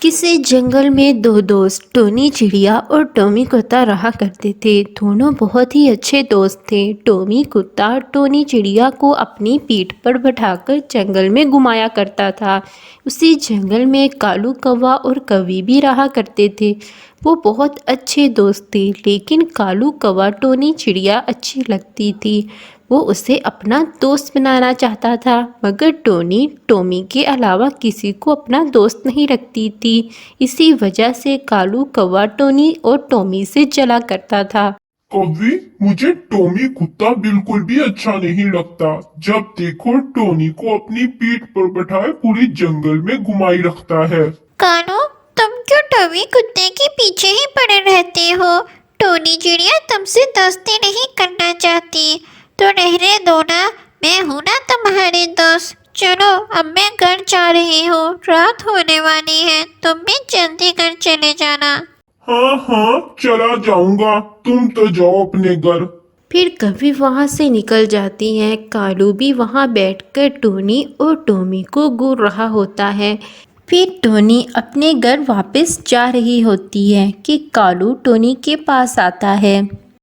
किसी जंगल में दो दोस्त टोनी चिड़िया और टॉमी कुत्ता रहा करते थे। दोनों बहुत ही अच्छे दोस्त थे। टॉमी कुत्ता टोनी चिड़िया को अपनी पीठ पर बैठाकर जंगल में घुमाया करता था। उसी जंगल में कालू कौवा और कौवी भी रहा करते थे। वो बहुत अच्छे दोस्त थे, लेकिन कालू कौवा टोनी चिड़िया अच्छी लगती थी। वो उसे अपना दोस्त बनाना चाहता था, मगर टोनी टॉमी के अलावा किसी को अपना दोस्त नहीं रखती थी। इसी वजह से कालू कौवा टोनी और टॉमी से चला करता था। कौवी, मुझे टॉमी कुत्ता बिल्कुल भी अच्छा नहीं लगता। जब देखो टोनी को अपनी पीठ पर बैठाए पूरी जंगल में घुमाई रखता है। कानू, तुम क्यों टॉमी कुत्ते के पीछे ही पड़े रहते हो? टोनी चिड़िया तुमसे दोस्ती नहीं करना चाहती, तो रहने दो ना। मैं हूँ ना तुम्हारे दोस्त। चलो, अब मैं घर जा रही हूँ, रात होने वाली है। तुम भी जल्दी घर चले जाना। हाँ हाँ, चला जाऊंगा, तुम तो जाओ अपने घर। फिर कभी वहाँ से निकल जाती हैं। कालू भी वहाँ बैठकर टोनी और टॉमी को घूर रहा होता है। फिर टोनी अपने घर वापस जा रही होती है कि कालू टोनी के पास आता है।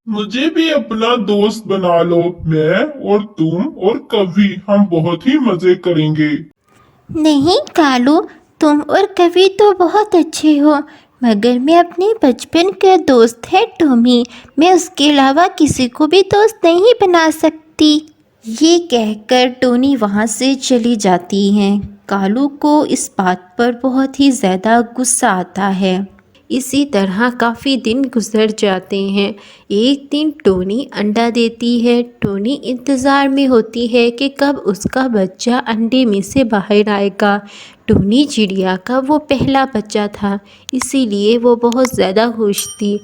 मुझे भी अपना दोस्त बना लो। मैं और तुम और कभी हम बहुत ही मजे करेंगे। नहीं कालू, तुम और कवि तो बहुत अच्छे हो, मगर मैं अपने बचपन का दोस्त है टॉमी। मैं उसके अलावा किसी को भी दोस्त नहीं बना सकती। ये कहकर टोनी वहाँ से चली जाती हैं। कालू को इस बात पर बहुत ही ज़्यादा गुस्सा आता है। इसी तरह काफ़ी दिन गुजर जाते हैं। एक दिन टोनी अंडा देती है। टोनी इंतज़ार में होती है कि कब उसका बच्चा अंडे में से बाहर आएगा। टोनी चिड़िया का वो पहला बच्चा था, इसीलिए वो बहुत ज़्यादा खुश थी।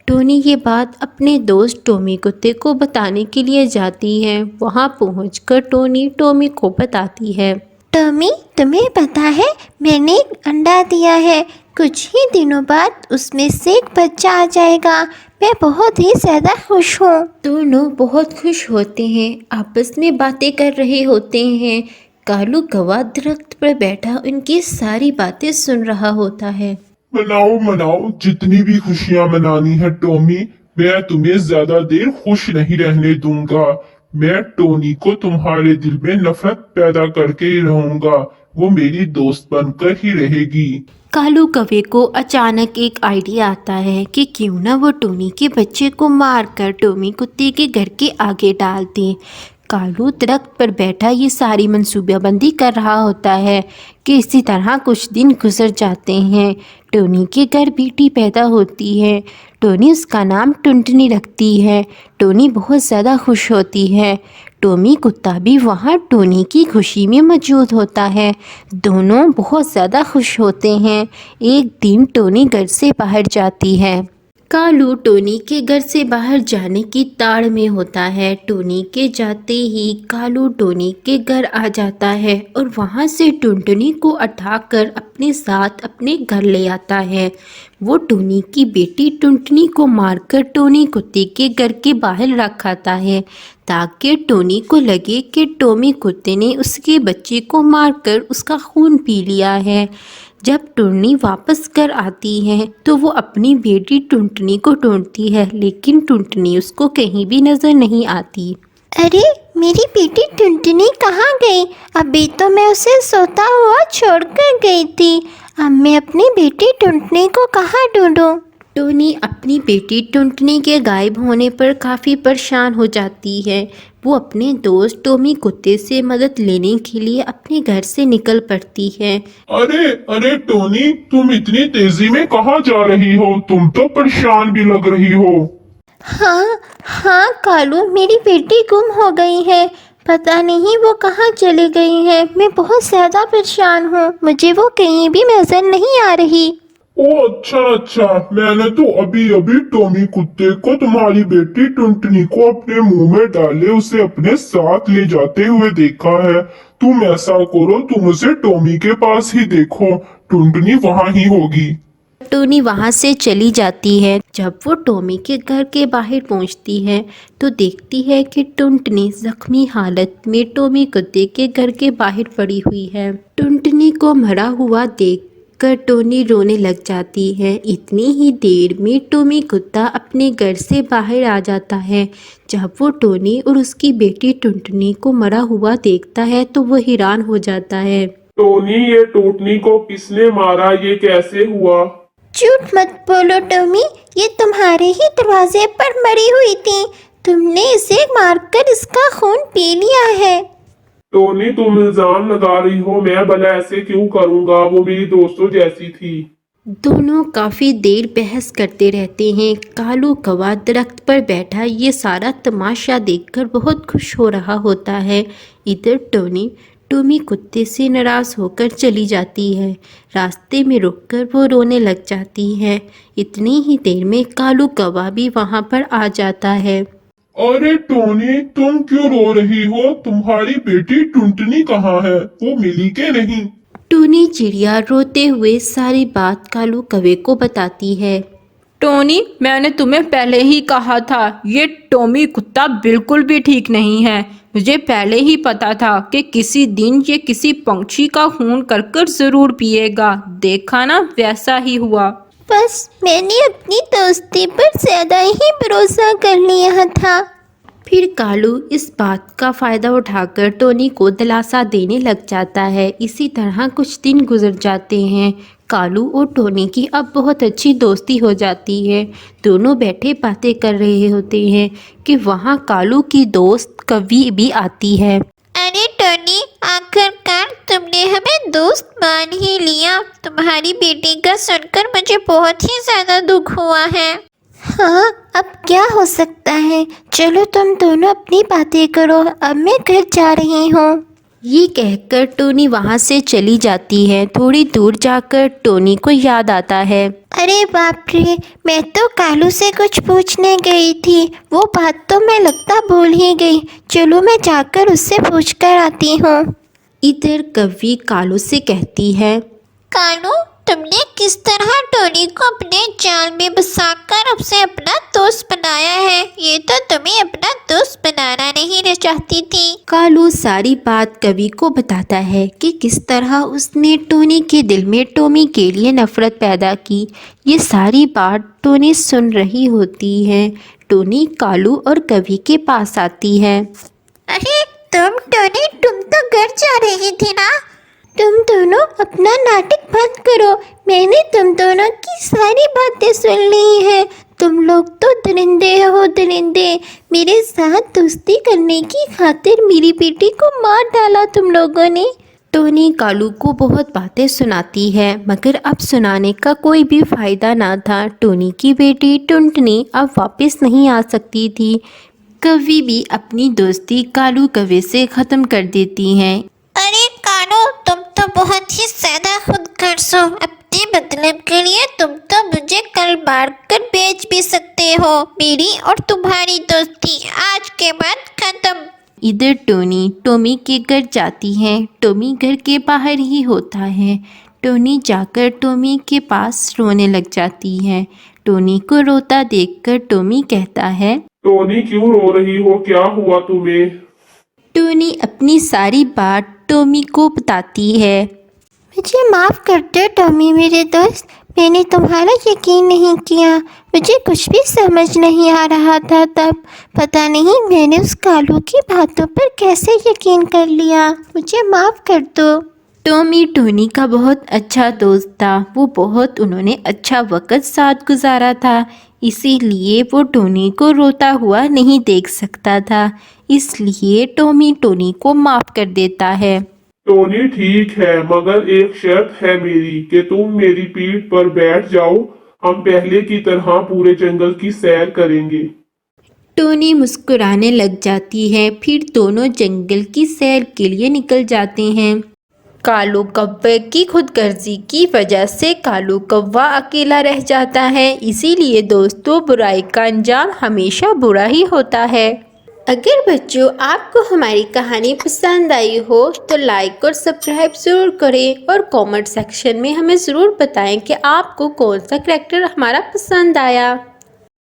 टोनी ये बात अपने दोस्त टॉमी कुत्ते को बताने के लिए जाती है। वहाँ पहुँचकर टोनी टॉमी को बताती है। टॉमी, तुम्हें पता है मैंने एक अंडा दिया है। कुछ ही दिनों बाद उसमें से एक बच्चा आ जाएगा। मैं बहुत ही ज़्यादा खुश हूँ। दोनों बहुत खुश होते हैं, आपस में बातें कर रहे होते हैं। कालू कौवा दरख्त पर बैठा उनकी सारी बातें सुन रहा होता है। मनाओ मनाओ, जितनी भी खुशियां मनानी है टॉमी। मैं तुम्हें ज्यादा देर खुश नहीं रहने दूंगा। मैं टोनी को तुम्हारे दिल में नफरत पैदा करके ही रहूंगा। वो मेरी दोस्त बनकर ही रहेगी। कालू कौवे को अचानक एक आइडिया आता है कि क्यों ना वो टोनी के बच्चे को मारकर टॉमी कुत्ते के घर के आगे डाल दे। कालू दरख्त पर बैठा ये सारी मंसूबाबंदी कर रहा होता है कि इसी तरह कुछ दिन गुजर जाते हैं। टोनी के घर बेटी पैदा होती है। टोनी उसका नाम टुनटुनी रखती है। टोनी बहुत ज़्यादा खुश होती है। टॉमी कुत्ता भी वहाँ टोनी की खुशी में मौजूद होता है। दोनों बहुत ज़्यादा खुश होते हैं। एक दिन टोनी घर से बाहर जाती है। कालू टोनी के घर से बाहर जाने की ताड़ में होता है। टोनी के जाते ही कालू टोनी के घर आ जाता है और वहाँ से टुनटुनी को उठाकर अपने साथ अपने घर ले आता है। वो टोनी की बेटी टुनटुनी को मारकर टोनी कुत्ते के घर के बाहर रख आता है, ताकि टोनी को लगे कि टॉमी कुत्ते ने उसके बच्चे को मारकर उसका खून पी लिया है। जब टुनटुनी वापस घर आती है तो वो अपनी बेटी टुनटुनी को ढूंढती है, लेकिन टुनटुनी उसको कहीं भी नज़र नहीं आती। अरे, मेरी बेटी टुनटुनी कहाँ गई? अभी तो मैं उसे सोता हुआ छोड़कर गई थी। अब मैं अपनी बेटी टुनटुनी को कहाँ ढूंढूं? टोनी अपनी बेटी टुनटुनी के गायब होने पर काफ़ी परेशान हो जाती है। वो अपने दोस्त टॉमी कुत्ते से मदद लेने के लिए अपने घर से निकल पड़ती है। अरे अरे टोनी, तुम इतनी तेजी में कहाँ जा रही हो? तुम तो परेशान भी लग रही हो। हाँ कालू, मेरी बेटी गुम हो गई है। पता नहीं वो कहाँ चली गई है। मैं बहुत ज़्यादा परेशान हूँ। मुझे वो कहीं भी नज़र नहीं आ रही। ओ अच्छा अच्छा, मैंने तो अभी अभी टॉमी कुत्ते को तुम्हारी बेटी टुनटुनी को अपने मुंह में डाले उसे अपने साथ ले जाते हुए देखा है। तुम ऐसा करो, तुम उसे टॉमी के पास ही देखो। टुनटुनी वहाँ ही होगी। टोनी वहाँ से चली जाती है। जब वो टॉमी के घर के बाहर पहुँचती है तो देखती है कि टुनटुनी जख्मी हालत में टॉमी कुत्ते के घर के बाहर पड़ी हुई है। टुनटुनी को मरा हुआ देख कर टोनी रोने लग जाती है। इतनी ही देर में टॉमी कुत्ता अपने घर से बाहर आ जाता है। जब वो टोनी और उसकी बेटी टुनटुनी को मरा हुआ देखता है तो वो हैरान हो जाता है। टोनी, ये टूटनी को किसने मारा? ये कैसे हुआ? झूठ मत बोलो टॉमी, ये तुम्हारे ही दरवाजे पर मरी हुई थी। तुमने इसे मारकर इसका खून पी लिया है। टोनी, तुम इल्जाम लगा रही हो। मैं भला ऐसे क्यों करूंगा? वो मेरी दोस्तों जैसी थी। दोनों काफ़ी देर बहस करते रहते हैं। कालू कौवा दरख्त पर बैठा ये सारा तमाशा देखकर बहुत खुश हो रहा होता है। इधर टॉमी कुत्ते से नाराज़ होकर चली जाती है। रास्ते में रुककर वो रोने लग जाती है। इतनी ही देर में कालू कौवा भी वहाँ पर आ जाता है। अरे टोनी, तुम क्यों रो रही हो? तुम्हारी बेटी टुनटुनी कहाँ है? वो मिली के नहीं? टोनी चिड़िया रोते हुए सारी बात कालू कौवे को बताती है। टोनी, मैंने तुम्हें पहले ही कहा था, ये टॉमी कुत्ता बिल्कुल भी ठीक नहीं है। मुझे पहले ही पता था कि किसी दिन ये किसी पंछी का खून कर जरूर पिएगा। देखा ना, वैसा ही हुआ। बस मैंने अपनी दोस्ती पर ज्यादा ही भरोसा कर लिया था। फिर कालू इस बात का फ़ायदा उठाकर टोनी को दिलासा देने लग जाता है। इसी तरह कुछ दिन गुजर जाते हैं। कालू और टोनी की अब बहुत अच्छी दोस्ती हो जाती है। दोनों बैठे बातें कर रहे होते हैं कि वहाँ कालू की दोस्त कवि भी आती है। अरे टोनी, आखिरकार तुमने हमें दोस्त मान ही लिया। तुम्हारी बेटी का सुनकर मुझे बहुत ही ज्यादा दुख हुआ है। हाँ, अब क्या हो सकता है। चलो तुम दोनों अपनी बातें करो, अब मैं घर जा रही हूँ। ये कहकर टोनी वहाँ से चली जाती है। थोड़ी दूर जाकर टोनी को याद आता है। अरे बाप रे, मैं तो कालू से कुछ पूछने गई थी। वो बात तो मैं लगता भूल ही गई। चलो मैं जाकर उससे पूछ कर आती हूँ। इधर कवि कालू से कहती है, कालू, तुमने किस तरह टोनी को अपने जाल में बसाकर उसे अपना दोस्त बनाया है। ये तो तुम्हें अपना दोस्त बनाना नहीं चाहती थी। कालू सारी बात कवि को बताता है कि किस तरह उसने टोनी के दिल में टॉमी के लिए नफरत पैदा की। ये सारी बात टोनी सुन रही होती है। टोनी कालू और कवि के पास आती है। अरे टोनी, तुम तो घर जा रही थी ना? तुम दोनों अपना नाटक बंद करो। मैंने तुम दोनों की सारी बातें सुन ली है। तुम लोग तो दरिंदे हो, दरिंदे। मेरे साथ दोस्ती करने की खातिर मेरी बेटी को मार डाला तुम लोगों ने। टोनी कालू को बहुत बातें सुनाती है, मगर अब सुनाने का कोई भी फ़ायदा ना था। टोनी की बेटी टुनटुनी अब वापस नहीं आ सकती थी। कवि भी अपनी दोस्ती कालू कौवे से ख़त्म कर देती हैं। अरे कालू, तुम तो बहुत ही ज्यादा खुदगर्ज हो। अपने मतलब के लिए तुम तो मुझे कल मार कर बेच भी सकते हो। मेरी और तुम्हारी दोस्ती आज के बाद खत्म। इधर टोमी के घर जाती है। टोमी घर के बाहर ही होता है। टोनी जाकर टोमी के पास रोने लग जाती है। टोनी को रोता देखकर टोमी कहता है, टोनी, क्यों रो रही हो? क्या हुआ तुम्हें? टोनी अपनी सारी बात टोमी को बताती है। मुझे माफ़ कर दो टॉमी मेरे दोस्त। मैंने तुम्हारा यकीन नहीं किया। मुझे कुछ भी समझ नहीं आ रहा था तब। पता नहीं मैंने उस कालू की बातों पर कैसे यकीन कर लिया। मुझे माफ़ कर दो। टोनी का बहुत अच्छा दोस्त था। वो बहुत उन्होंने अच्छा वक्त साथ गुजारा था, इसीलिए वो टोनी को रोता हुआ नहीं देख सकता था। इसलिए टोनी को माफ़ कर देता है। टोनी, ठीक है, मगर एक शर्त है मेरी कि तुम मेरी पीठ पर बैठ जाओ। हम पहले की तरह पूरे जंगल की सैर करेंगे। टोनी मुस्कुराने लग जाती है। फिर दोनों जंगल की सैर के लिए निकल जाते हैं। कालू कौवे की खुदगर्जी की वजह से कालू कौवा अकेला रह जाता है। इसीलिए दोस्तों, बुराई का अंजाम हमेशा बुरा ही होता है। अगर बच्चों आपको हमारी कहानी पसंद आई हो तो लाइक और सब्सक्राइब ज़रूर करें और कमेंट सेक्शन में हमें ज़रूर बताएं कि आपको कौन सा करैक्टर हमारा पसंद आया।